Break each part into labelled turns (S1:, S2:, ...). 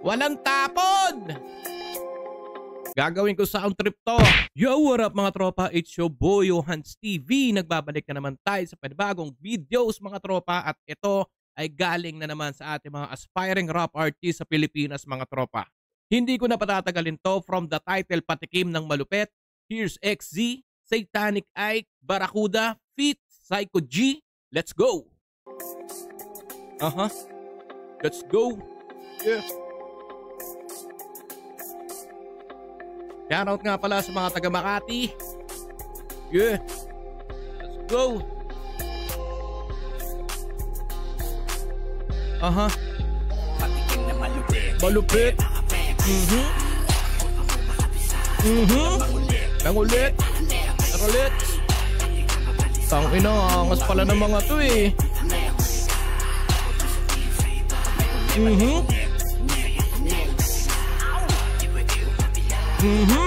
S1: Walang tapon! Gagawin ko sound trip to. Yo, what up mga tropa? It's your boy, Johans TV. Nagbabalik na naman tayo sa panibagong videos mga tropa. At ito ay galing na naman sa ating mga aspiring rap artists sa Pilipinas mga tropa. Hindi ko na patatagalin to. From the title Patikim ng Malupet, here's XZ, Satanic Ike, Barracuda, feat. Psycho G. Let's go! Let's go! Yeah! Shoutout nga pala sa mga taga Makati. Yeah! Let's go!
S2: Patikim na malupit.
S1: Malupit! Nangulit! Narulit! Tangina, angas pala ng mga to eh.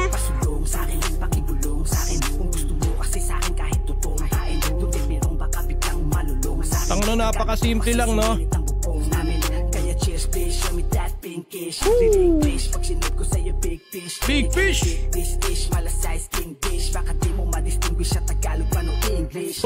S2: Pasulong sa'kin, pakibulong sa'kin. Kung gusto mo kasi sa'kin kahit totoong kain. Tutin merong baka biglang malulong sa'kin.
S1: Tangina, napakasimple lang no.
S2: Kaya cheers please, show me that pinkish. Reading fish, pag sinod ko sa'yo big fish.
S1: Big fish!
S2: This dish, malasize king dish. Baka di mo ma-distinguish sa Tagalog pa no English.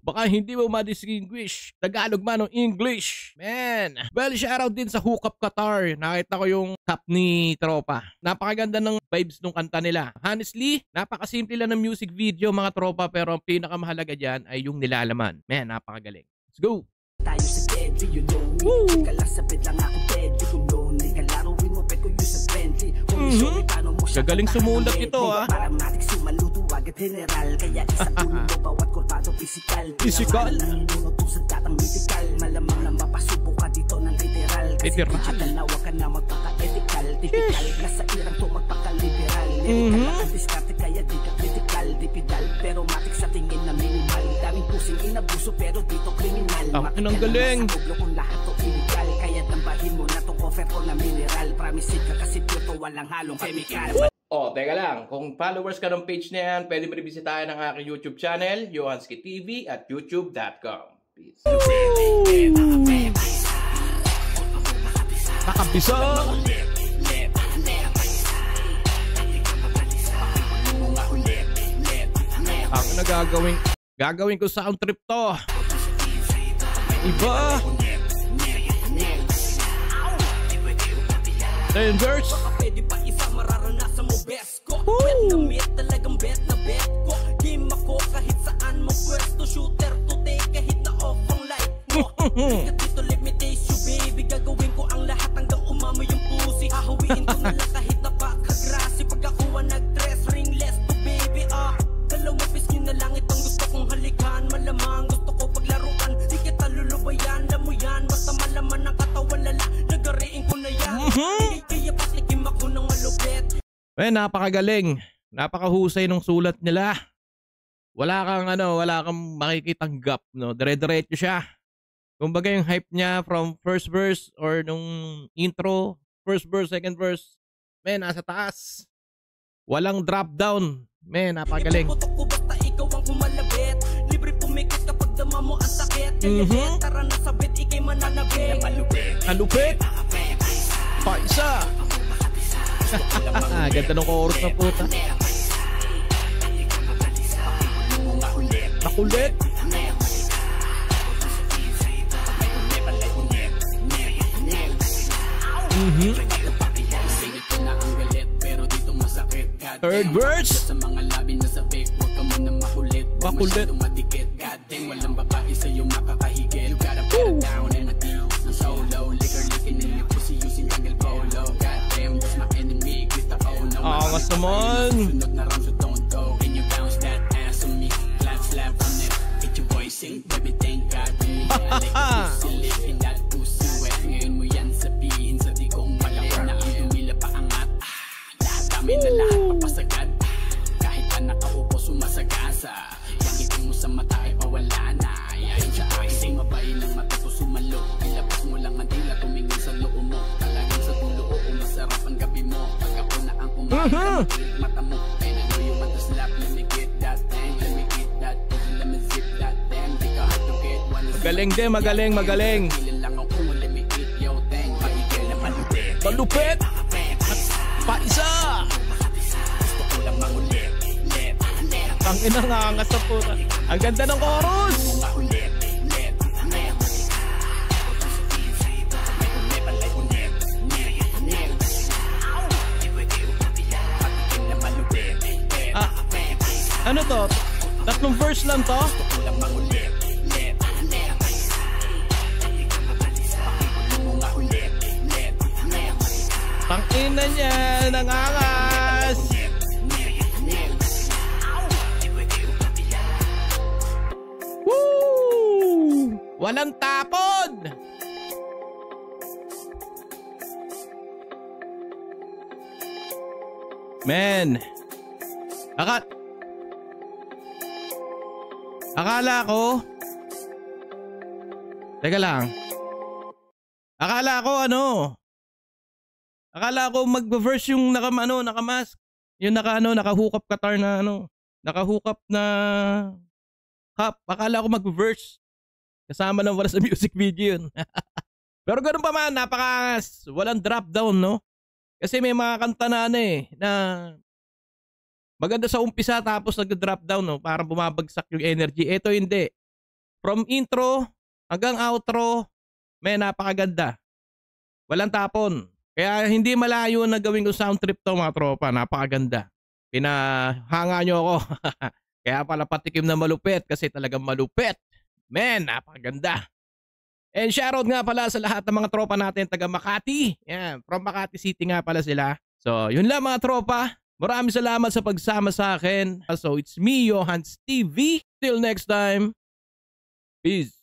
S1: Baka hindi mo ma-distinguish Tagalog man o English. Man. Well, shoutout din sa Hookup Qatar. Nakita ko yung top ni tropa. Napakaganda ng vibes ng kanta nila. Honestly, napakasimple lang ng music video mga tropa. Pero ang pinakamahalaga dyan ay yung nilalaman. Man, napakagaling. Let's go!
S2: Tayo sa deadly, you know me. Ika lang sabit lang ako deadly. Kung lonely ka laruin mo, pero yun sa friendly. Kung show me paano mo siya
S1: gagaling sumulat ito ah.
S2: Parang matik si maluto agad general. Kaya isa ulo mo bawat korpado physical.
S1: Physical?
S2: Lang inuto sa datang mythical. Malamang na mapasubo ka dito ng literal. Kasi digital na wag ka na magpaka-ethical. Typical na sa irang to magpaka-liberal. Lyrical na diskarte kaya di ka critical. Dipidal pero matik sa tingin na minimal. Daming pusing inabuso pero dito kriminal.
S1: Ang galing.
S2: Kung lahat to illegal. Kaya tambahin mo na tong offer ko na mineral. Promise ka kasi pure to walang halong chemical.
S1: Oh, teka lang. Kung followers ka ng page na yan, pwede mo rin bisitahin ang aking YouTube channel, Johanski TV at youtube.com. Peace. Nakabisa! Ako na gagawin ko sound trip to. Iba! Dangerous!
S2: Pwede pa isa mararanasan mo best ko. Bet na meet talagang bet na bet ko. Game ako kahit saan mo pwesto. Shooter to take kahit na off ang light mo. Hindi dito limitation baby. Gagawin ko ang lahat hanggang umama yung pussy. Hahawiin ko na lang kahit napakagrasi. Pag ako nag-dress ringless to baby dalawang pisngi na lang itong gusto kong halikan. Malamang gusto ko paglaruan. Di kita lulubayan, alam mo yan. Basta malaman ang katawan lala. Nagariin ko na yan. Kaya patikim ako ng malupit.
S1: Napakagaling. Napakahusay ng sulat nila. Wala kang makikitang gap, no. Dire-diretso siya. Kumbaga yung hype niya from first verse or nung intro, first verse, second verse, nasa taas. Walang drop down. Napakagaling.
S2: Ipuputok ko basta ikaw ang kumalabit. Libre pumikit kapag dama mo ang sakit. Kaya tara na sabit, ikay mananabit.
S1: Malupit. Paisa. Ganda ng chorus na puta. Nakulit. Third verse.
S2: Sa mga labi na sa fake, huwag ka muna makulit.
S1: Makulit.
S2: Madikit, goddamn, walang babae sa'yo makakahigit. You gotta put it down and a deal. Solo, liquor licking in your pussy using jungle polo. Goddamn, that's my enemy, kita oh no.
S1: Angas naman.
S2: Sunog na ram, so don't go. Can you bounce that ass on me? Clap, slap on it. Get your voice sing, baby, thank God for me. I like the pussy lit in that pussy wet. Ngayon mo yan sabihin sa di kong mali na dumila pa angat. Lahat kami na lahat papasagad. Kahit ka nakaupo sumasagasa. Yang itim mo sa mata ay pawala na. Ayayin siya aking mabayin ng mata ko sumalo. Ilabas mo lang ang dila tumingin sa loo mo. Talagang sa dulo o masarap ang gabi mo. Pag ako na ang kumain mata mo. And I know you want to slap. Let me get that thing. Let me get that thing. Let me zip that thing. Di ka hard to get.
S1: Magaling din, magaling.
S2: Feeling lang ako. Let me eat your thing. Paigil na malupit.
S1: Malupit! At pa isa! Ang inangangas sa puta. Ang ganda ng chorus! Ano to? Tatlong verse lang to? Tangina niya, nangangas! Woo! Walang tapon! Man! Akala ko teka lang. Akala ko mag-verse yung naka-mask. Yung naka-hook up guitar na naka-hook up na cup. Akala ko mag-verse. Kasama lang wala sa music video yun. Pero ganun pa man, napakangas. Walang drop down, no? Kasi may mga kanta na na maganda sa umpisa tapos nag-drop down, no? Parang bumabagsak yung energy. Ito hindi. From intro hanggang outro, may napakaganda. Walang tapon. Kaya hindi malayo na gawin ko sound trip to, mga tropa. Napakaganda. Pinahanga nyo ako. Kaya pala patikim na malupit kasi talagang malupit. Man, napakaganda. And shoutout nga pala sa lahat ng mga tropa natin taga Makati. Yan, from Makati City nga pala sila. So, yun lang mga tropa. Maraming salamat sa pagsama sa akin. So, it's me, Johans TV. Till next time. Peace.